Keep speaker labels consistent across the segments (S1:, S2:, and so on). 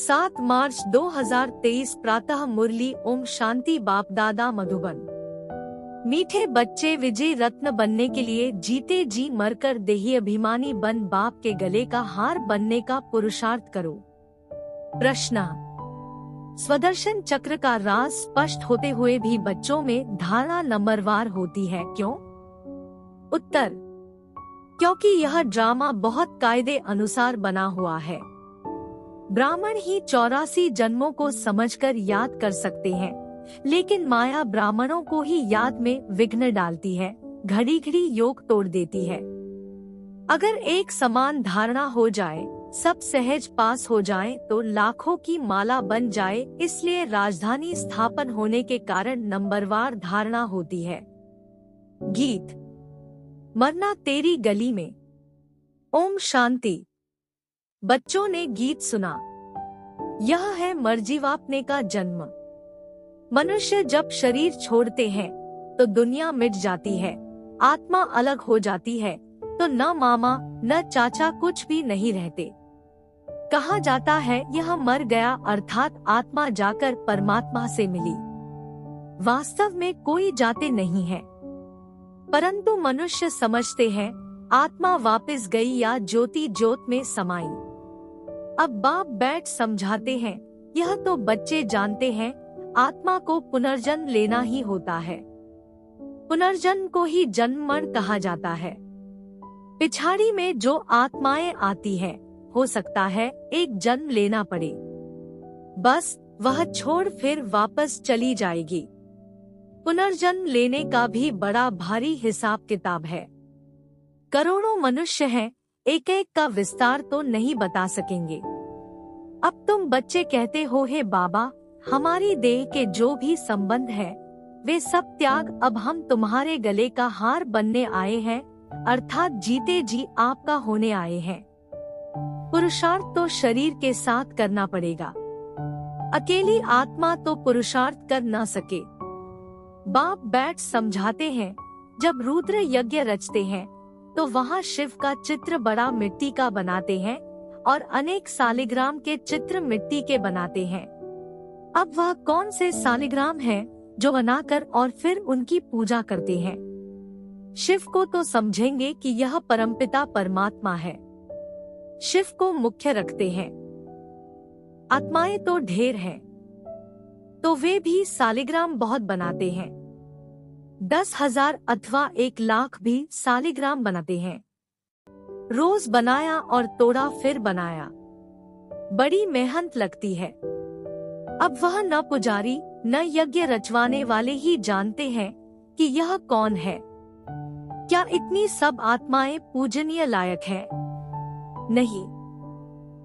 S1: 7 मार्च 2023 प्रातः मुरली ओम शांति बाप दादा मधुबन। मीठे बच्चे विजय रत्न बनने के लिए जीते जी मरकर देही अभिमानी बन बाप के गले का हार बनने का पुरुषार्थ करो। प्रश्न। स्वदर्शन चक्र का राज स्पष्ट होते हुए भी बच्चों में धारणा नंबरवार होती है, क्यों? उत्तर। क्योंकि यह ड्रामा बहुत कायदे अनुसार बना हुआ है। ब्राह्मण ही 84 जन्मों को समझकर याद कर सकते हैं, लेकिन माया ब्राह्मणों को ही याद में विघ्न डालती है, घड़ी घड़ी योग तोड़ देती है। अगर एक समान धारणा हो जाए, सब सहज पास हो जाए तो लाखों की माला बन जाए। इसलिए राजधानी स्थापन होने के कारण नंबरवार धारणा होती है। गीत। मरना तेरी गली में। ओम शांति। बच्चों ने गीत सुना। यह है मरजीवापने का जन्म। मनुष्य जब शरीर छोड़ते हैं तो दुनिया मिट जाती है, आत्मा अलग हो जाती है, तो न मामा न चाचा कुछ भी नहीं रहते। कहा जाता है यह मर गया, अर्थात आत्मा जाकर परमात्मा से मिली। वास्तव में कोई जाते नहीं है, परंतु मनुष्य समझते हैं आत्मा वापस गई या ज्योति ज्योत में समाई। अब बाप बैठ समझाते हैं, यह तो बच्चे जानते हैं, आत्मा को पुनर्जन्म लेना ही होता है। पुनर्जन्म को ही जन्म मरण कहा जाता है। पिछाड़ी में जो आत्माएं आती है, हो सकता है एक जन्म लेना पड़े, बस वह छोड़ फिर वापस चली जाएगी। पुनर्जन्म लेने का भी बड़ा भारी हिसाब किताब है। करोड़ों मनुष्य हैं, एक एक का विस्तार तो नहीं बता सकेंगे। अब तुम बच्चे कहते हो, हे बाबा, हमारी देह के जो भी संबंध है वे सब त्याग, अब हम तुम्हारे गले का हार बनने आए हैं, अर्थात जीते जी आपका होने आए हैं। पुरुषार्थ तो शरीर के साथ करना पड़ेगा, अकेली आत्मा तो पुरुषार्थ कर न सके। बाप बैठ समझाते हैं, जब रुद्र यज्ञ रचते हैं तो वहाँ शिव का चित्र बड़ा मिट्टी का बनाते हैं और अनेक सालिग्राम के चित्र मिट्टी के बनाते हैं। अब वह कौन से सालिग्राम हैं जो बनाकर और फिर उनकी पूजा करते हैं? शिव को तो समझेंगे कि यह परमपिता परमात्मा है, शिव को मुख्य रखते हैं। आत्माएं तो ढेर हैं, तो वे भी सालिग्राम बहुत बनाते हैं। 10,000 अथवा 1,00,000 भी सालिग्राम बनाते हैं। रोज बनाया और तोड़ा फिर बनाया, बड़ी मेहनत लगती है। अब वह न पुजारी न यज्ञ रचवाने वाले ही जानते हैं कि यह कौन है। क्या इतनी सब आत्माएं पूजनीय लायक है? नहीं।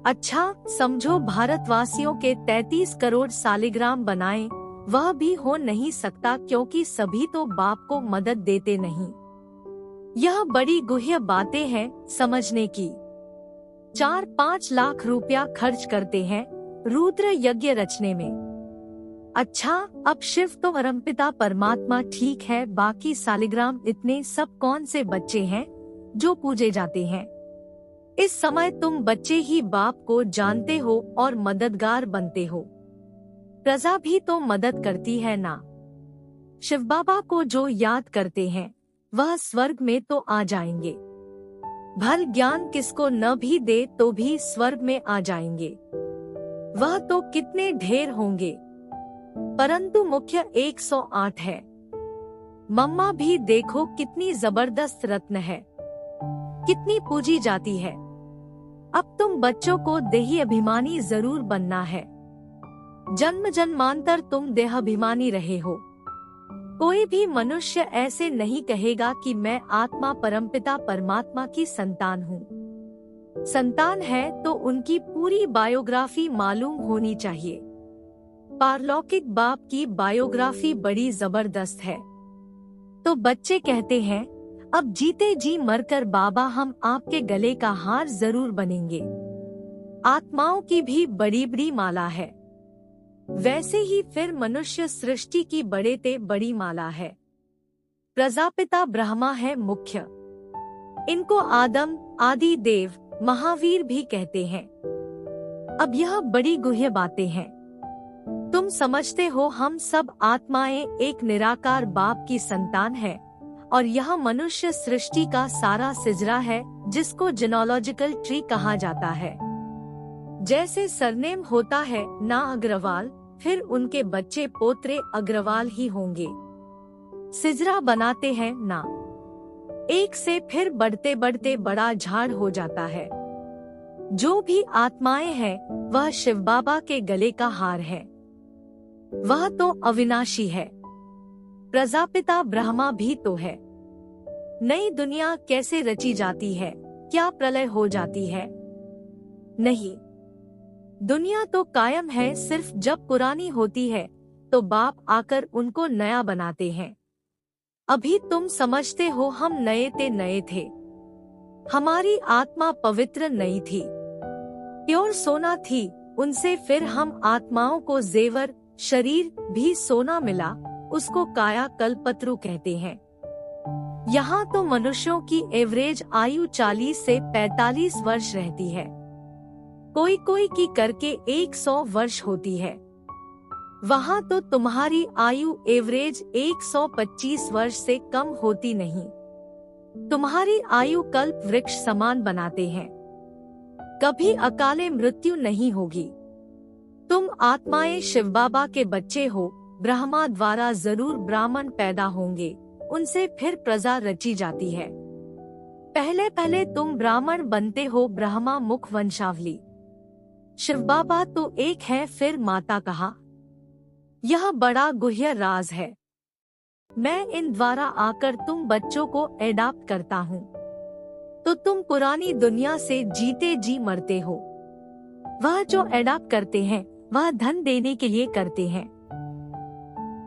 S1: अच्छा समझो भारतवासियों के 33 करोड़ सालिग्राम बनाए, वह भी हो नहीं सकता, क्योंकि सभी तो बाप को मदद देते नहीं। यह बड़ी गुह्य बातें हैं समझने की। 4-5 लाख रुपया खर्च करते हैं रुद्र यज्ञ रचने में। अच्छा, अब शिव तो परमपिता परमात्मा ठीक है, बाकी सालिग्राम इतने सब कौन से बच्चे हैं जो पूजे जाते हैं? इस समय तुम बच्चे ही बाप को जानते हो और मददगार बनते हो। प्रजा भी तो मदद करती है ना। शिव बाबा को जो याद करते हैं वह स्वर्ग में तो आ जाएंगे। भल ज्ञान किसको न भी दे तो भी स्वर्ग में आ जाएंगे। वह तो कितने ढेर होंगे, परंतु मुख्य 108 है। मम्मा भी देखो कितनी जबरदस्त रत्न है, कितनी पूजी जाती है। अब तुम बच्चों को देही अभिमानी जरूर बनना है। जन्म जन्मांतर तुम देहाभिमानी रहे हो। कोई भी मनुष्य ऐसे नहीं कहेगा कि मैं आत्मा परमपिता परमात्मा की संतान हूँ। संतान है तो उनकी पूरी बायोग्राफी मालूम होनी चाहिए। पारलौकिक बाप की बायोग्राफी बड़ी जबरदस्त है। तो बच्चे कहते हैं, अब जीते जी मरकर बाबा हम आपके गले का हार जरूर बनेंगे। आत्माओं की भी बड़ी बड़ी माला है, वैसे ही फिर मनुष्य सृष्टि की बड़े ते बड़ी माला है। प्रजापिता ब्रह्मा है मुख्य, इनको आदम आदि देव महावीर भी कहते हैं। अब यह बड़ी गुह्य बातें हैं। तुम समझते हो हम सब आत्माएं एक निराकार बाप की संतान है और यह मनुष्य सृष्टि का सारा सिजरा है, जिसको जीनोलॉजिकल ट्री कहा जाता है। जैसे सरनेम होता है ना अग्रवाल, फिर उनके बच्चे पोत्रे अग्रवाल ही होंगे। सिजरा बनाते हैं ना, एक से फिर बढ़ते बढ़ते बड़ा झाड़ हो जाता है। जो भी आत्माएं हैं वह शिव बाबा के गले का हार है। वह तो अविनाशी है। प्रजापिता ब्रह्मा भी तो है। नई दुनिया कैसे रची जाती है? क्या प्रलय हो जाती है? नहीं, दुनिया तो कायम है। सिर्फ जब पुरानी होती है तो बाप आकर उनको नया बनाते हैं। अभी तुम समझते हो हम नए थे। हमारी आत्मा पवित्र नहीं थी, प्योर सोना थी। उनसे फिर हम आत्माओं को जेवर, शरीर भी सोना मिला, उसको काया कल्पत्रु कहते हैं। यहाँ तो मनुष्यों की एवरेज आयु 40 से 45 वर्ष रहती है। कोई कोई की करके 100 वर्ष होती है। वहाँ तो तुम्हारी आयु एवरेज 125 वर्ष से कम होती नहीं। तुम्हारी आयु कल्प वृक्ष समान बनाते हैं। कभी अकाले मृत्यु नहीं होगी। तुम आत्माएं शिव बाबा के बच्चे हो। ब्रह्मा द्वारा जरूर ब्राह्मण पैदा होंगे, उनसे फिर प्रजा रची जाती है। पहले पहले तुम ब्राह्मण बनते हो, ब्रह्मा मुख वंशावली। शिव बाबा तो एक है, फिर माता कहा। यह बड़ा गुह्य राज है। मैं इन द्वारा आकर तुम बच्चों को एडाप्ट करता हूँ, तो तुम पुरानी दुनिया से जीते जी मरते हो। वह जो एडाप्ट करते हैं वह धन देने के लिए करते हैं।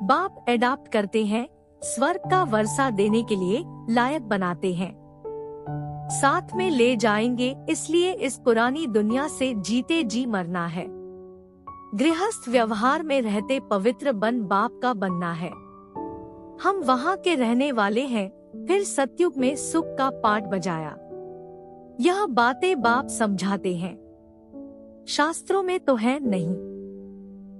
S1: बाप एडाप्ट करते हैं, स्वर्ग का वर्षा देने के लिए लायक बनाते हैं। साथ में ले जाएंगे, इसलिए इस पुरानी दुनिया से जीते जी मरना है। गृहस्थ व्यवहार में रहते पवित्र बन बाप का बनना है। हम वहाँ के रहने वाले हैं। फिर सतयुग में सुख का पाठ बजाया। यह बातें बाप समझाते हैं, शास्त्रों में तो है नहीं।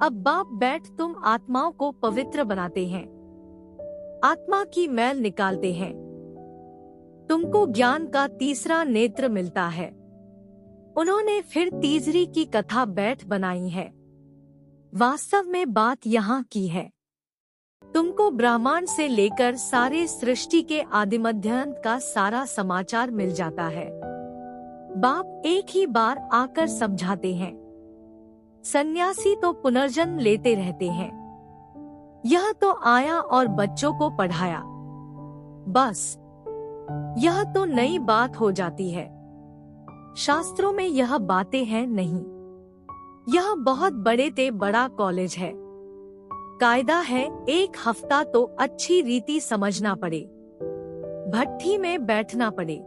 S1: अब बाप बैठ तुम आत्माओं को पवित्र बनाते हैं, आत्मा की मैल निकालते हैं। तुमको ज्ञान का तीसरा नेत्र मिलता है। उन्होंने फिर तीसरी की कथा बैठ बनाई है। वास्तव में बात यहाँ की है। तुमको ब्रह्मांड से लेकर सारे सृष्टि के आदिमध्यांत का सारा समाचार मिल जाता है। बाप एक ही बार आकर समझाते हैं। सन्यासी तो पुनर्जन्म लेते रहते हैं। यह तो आया और बच्चों को पढ़ाया, बस। यह तो नई बात हो जाती है। शास्त्रों में यह बातें हैं नहीं। यह बहुत बड़े ते बड़ा कॉलेज है। कायदा है, एक हफ्ता तो अच्छी रीति समझना पड़े, भट्ठी में बैठना पड़े।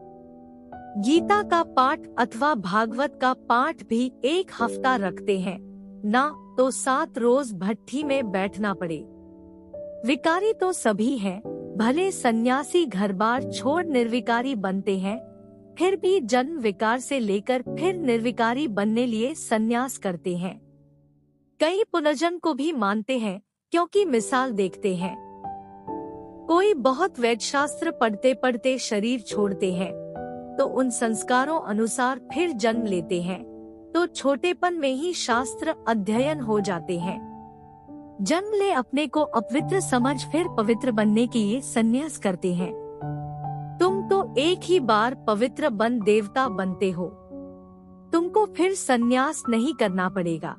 S1: गीता का पाठ अथवा भागवत का पाठ भी एक हफ्ता रखते हैं ना, तो 7 रोज भट्ठी में बैठना पड़े। विकारी तो सभी हैं, भले सन्यासी घर बार छोड़ निर्विकारी बनते हैं, फिर भी जन्म विकार से लेकर फिर निर्विकारी बनने लिए सन्यास करते हैं। कई पुनर्जन्म को भी मानते हैं, क्योंकि मिसाल देखते हैं। कोई बहुत वैद्य शास्त्र पढ़ते पढ़ते शरीर छोड़ते हैं, तो उन संस्कारों अनुसार फिर जन्म लेते हैं, तो छोटेपन में ही शास्त्र अध्ययन हो जाते हैं। जन्म ले अपने को अपवित्र समझ फिर पवित्र बनने के लिए संन्यास करते हैं। तुम तो एक ही बार पवित्र बन देवता बनते हो, तुमको फिर संन्यास नहीं करना पड़ेगा,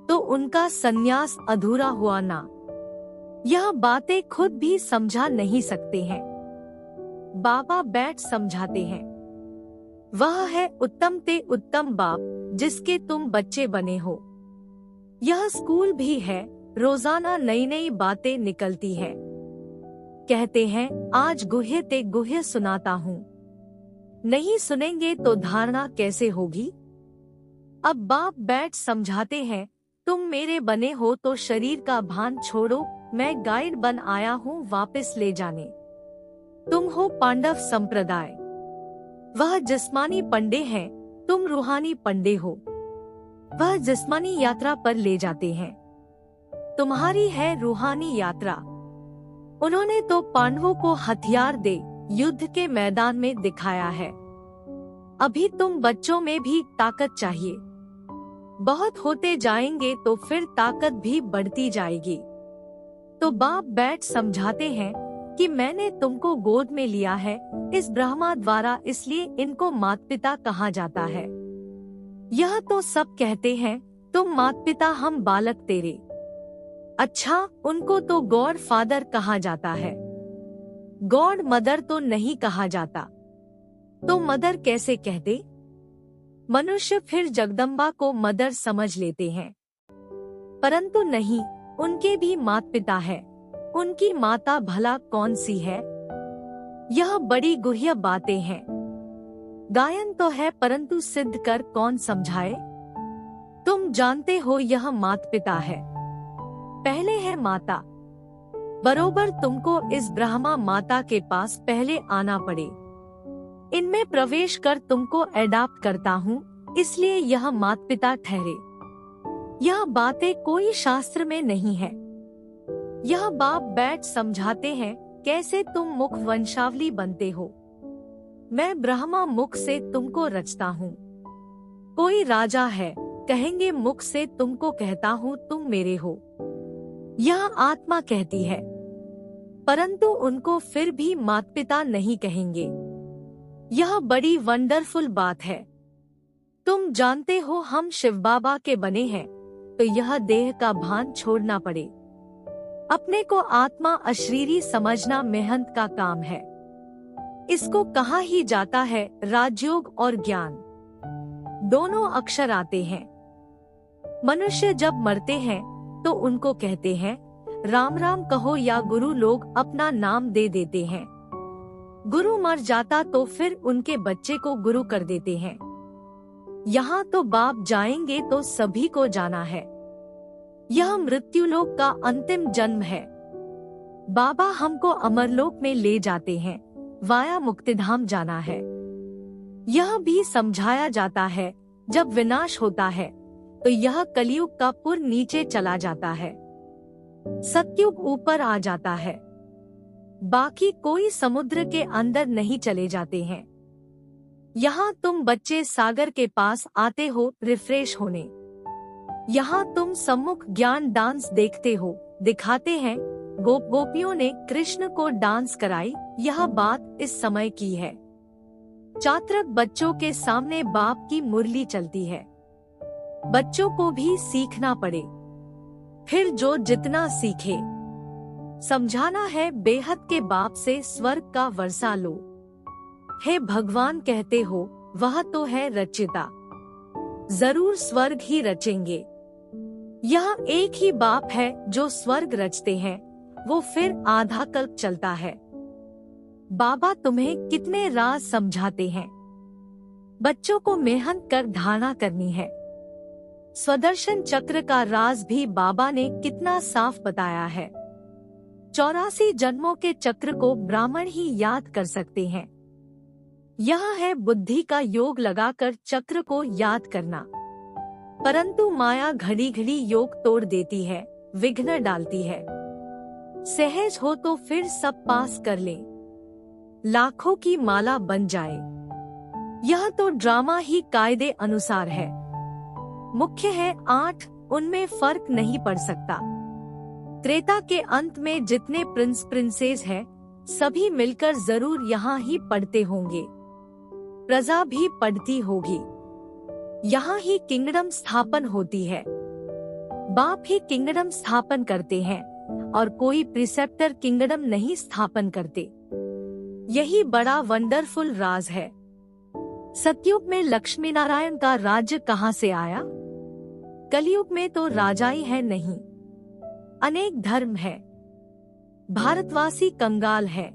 S1: तो उनका संन्यास अधूरा हुआ ना। यह बातें खुद भी समझा नहीं सकते हैं, बाबा बैठ समझाते हैं। वह है उत्तम ते उत्तम बाप, जिसके तुम बच्चे बने हो। यह स्कूल भी है, रोजाना नई नई बातें निकलती है। कहते हैं आज गुह्य ते गुह्य सुनाता हूँ, नहीं सुनेंगे तो धारणा कैसे होगी। अब बाप बैठ समझाते हैं, तुम मेरे बने हो तो शरीर का भान छोड़ो, मैं गाइड बन आया हूँ वापस ले जाने। तुम हो पांडव संप्रदाय, वह जिस्मानी पंडे हैं, तुम रूहानी पंडे हो। वह जिस्मानी यात्रा पर ले जाते हैं, तुम्हारी है रूहानी यात्रा। उन्होंने तो पांडवों को हथियार दे युद्ध के मैदान में दिखाया है। अभी तुम बच्चों में भी ताकत चाहिए। बहुत होते जाएंगे तो फिर ताकत भी बढ़ती जाएगी। तो बाप बैठ समझाते हैं कि मैंने तुमको गोद में लिया है इस ब्रह्मा द्वारा, इसलिए इनको माता पिता कहा जाता है। यह तो सब कहते हैं तुम माता पिता, हम बालक तेरे। अच्छा, उनको तो गॉड फादर कहा जाता है, गॉड मदर तो नहीं कहा जाता। तो मदर कैसे कहते? मनुष्य फिर जगदम्बा को मदर समझ लेते हैं, परंतु नहीं, उनके भी माता पिता है। उनकी माता भला कौन सी है? यह बड़ी गुह्य बातें हैं। गायन तो है परंतु सिद्ध कर कौन समझाए? तुम जानते हो यह माता पिता है, पहले है माता। बरोबर तुमको इस ब्रह्मा माता के पास पहले आना पड़े। इनमें प्रवेश कर तुमको एडाप्ट करता हूँ, इसलिए यह माता पिता ठहरे। यह बातें कोई शास्त्र में नहीं है। यह बाप बैठ समझाते हैं कैसे तुम मुख वंशावली बनते हो। मैं ब्रह्मा मुख से तुमको रचता हूँ। कोई राजा है, कहेंगे मुख से तुमको कहता हूँ तुम मेरे हो। यह आत्मा कहती है, परंतु उनको फिर भी माता पिता नहीं कहेंगे। यह बड़ी वंडरफुल बात है। तुम जानते हो हम शिव बाबा के बने हैं, तो यह देह का भान छोड़ना पड़े। अपने को आत्मा अशरीरी समझना मेहनत का काम है। इसको कहा ही जाता है राजयोग और ज्ञान। दोनों अक्षर आते हैं। मनुष्य जब मरते हैं तो उनको कहते हैं राम राम कहो, या गुरु लोग अपना नाम दे देते हैं। गुरु मर जाता तो फिर उनके बच्चे को गुरु कर देते हैं। यहाँ तो बाप जाएंगे तो सभी को जाना है। यह मृत्युलोक का अंतिम जन्म है। बाबा हमको अमरलोक में ले जाते हैं, वाया मुक्तिधाम जाना है। यह भी समझाया जाता है जब विनाश होता है तो यह कलयुग का पुर नीचे चला जाता है, सतयुग ऊपर आ जाता है। बाकी कोई समुद्र के अंदर नहीं चले जाते हैं। यहाँ तुम बच्चे सागर के पास आते हो रिफ्रेश होने। यहाँ तुम सम्मुख ज्ञान डांस देखते हो, दिखाते हैं गोपियों ने कृष्ण को डांस कराई। यह बात इस समय की है। चात्रक बच्चों के सामने बाप की मुरली चलती है। बच्चों को भी सीखना पड़े, फिर जो जितना सीखे। समझाना है बेहद के बाप से स्वर्ग का वर्षा लो। हे भगवान कहते हो वह तो है रचिता, जरूर स्वर्ग ही रचेंगे। यह एक ही बाप है जो स्वर्ग रचते हैं, वो फिर आधा कल्प चलता है। बाबा तुम्हें कितने राज समझाते हैं। बच्चों को मेहनत कर धारणा करनी है। स्वदर्शन चक्र का राज भी बाबा ने कितना साफ बताया है। 84 जन्मों के चक्र को ब्राह्मण ही याद कर सकते हैं। यह है बुद्धि का योग लगाकर चक्र को याद करना। परंतु माया घड़ी घड़ी योग तोड़ देती है, विघ्न डालती है। सहज हो तो फिर सब पास कर ले, लाखों की माला बन जाए। यह तो ड्रामा ही कायदे अनुसार है। मुख्य है 8, उनमें फर्क नहीं पड़ सकता। त्रेता के अंत में जितने प्रिंस प्रिंसेस हैं, सभी मिलकर जरूर यहाँ ही पढ़ते होंगे। प्रजा भी पढ़ती होगी। यहाँ ही किंगडम स्थापन होती है। बाप ही किंगडम स्थापन करते हैं और कोई प्रिसेप्टर किंगडम नहीं स्थापन करते। यही बड़ा वंडरफुल राज है। सतयुग में लक्ष्मी नारायण का राज्य कहाँ से आया? कलयुग में तो राजाई है नहीं, अनेक धर्म है। भारतवासी कंगाल है।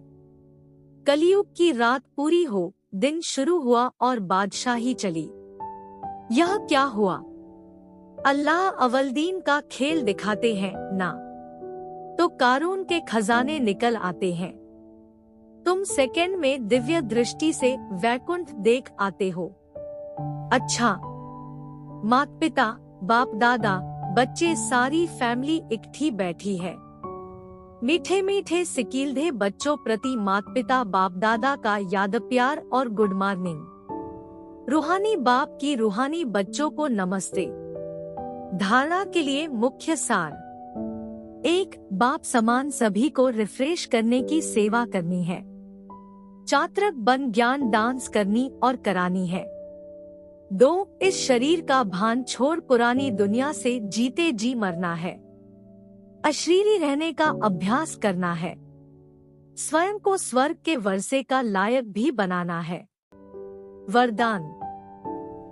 S1: कलयुग की रात पूरी हो, दिन शुरू हुआ और बादशाही चली। यह क्या हुआ? अल्लाह अवलदीन का खेल दिखाते हैं ना, तो कारून के खजाने निकल आते हैं। तुम सेकंड में दिव्य दृष्टि से वैकुंठ देख आते हो। अच्छा, माता पिता बाप दादा, बच्चे, सारी फैमिली इकट्ठी बैठी है। मीठे मीठे सिकील्धे बच्चों प्रति माता पिता बाप दादा का याद प्यार और गुड मॉर्निंग। रूहानी बाप की रूहानी बच्चों को नमस्ते। धारणा के लिए मुख्य सार: 1. बाप समान सभी को रिफ्रेश करने की सेवा करनी है। चात्रक बन ज्ञान डांस करनी और करानी है। 2. इस शरीर का भान छोड़ पुरानी दुनिया से जीते जी मरना है। अशरीरी रहने का अभ्यास करना है। स्वयं को स्वर्ग के वर्षे का लायक भी बनाना है। वरदान: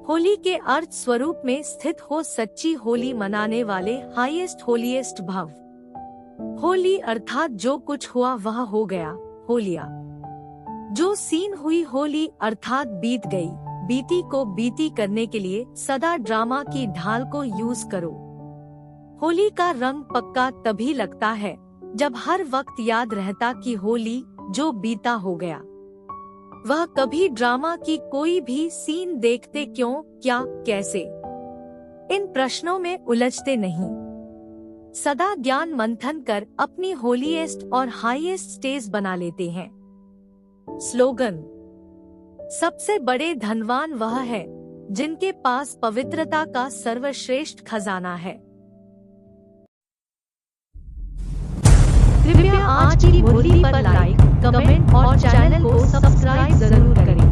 S1: होली के अर्थ स्वरूप में स्थित हो सच्ची होली मनाने वाले हाईएस्ट होलीएस्ट भव। होली अर्थात जो कुछ हुआ वह हो गया, होलिया। जो सीन हुई होली अर्थात बीत गई, बीती को बीती करने के लिए सदा ड्रामा की ढाल को यूज करो। होली का रंग पक्का तभी लगता है जब हर वक्त याद रहता कि होली जो बीता हो गया। वह कभी ड्रामा की कोई भी सीन देखते क्यों, क्या, कैसे, इन प्रश्नों में उलझते नहीं। सदा ज्ञान मंथन कर अपनी होलीएस्ट और हाईएस्ट स्टेज बना लेते हैं। स्लोगन: सबसे बड़े धनवान वह है जिनके पास पवित्रता का सर्वश्रेष्ठ खजाना है। कृपया आज की मुरली पर लाइक, कमेंट और चैनल को सब्सक्राइब जरूर करें।